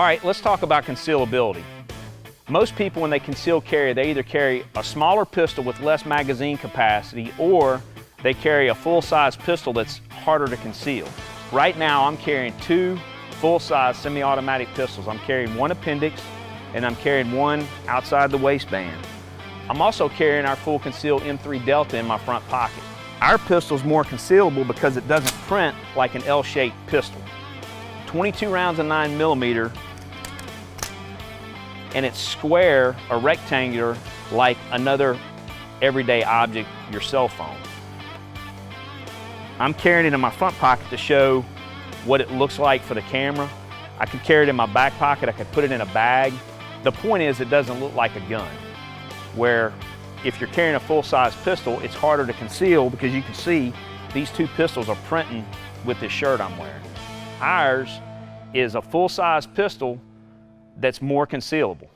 All right, let's talk about concealability. Most people, when they conceal carry, they either carry a smaller pistol with less magazine capacity, or they carry a full-size pistol that's harder to conceal. Right now, I'm carrying two full-size semi-automatic pistols. I'm carrying one appendix, and I'm carrying one outside the waistband. I'm also carrying our full conceal M3 Delta in my front pocket. Our pistol is more concealable because it doesn't print like an L-shaped pistol. 22 rounds of 9mm, and it's square or rectangular like another everyday object, your cell phone. I'm carrying it in my front pocket to show what it looks like for the camera. I could carry it in my back pocket, I could put it in a bag. The point is, it doesn't look like a gun, where if you're carrying a full-size pistol, it's harder to conceal because you can see these two pistols are printing with this shirt I'm wearing. Ours is a full-size pistol that's more concealable.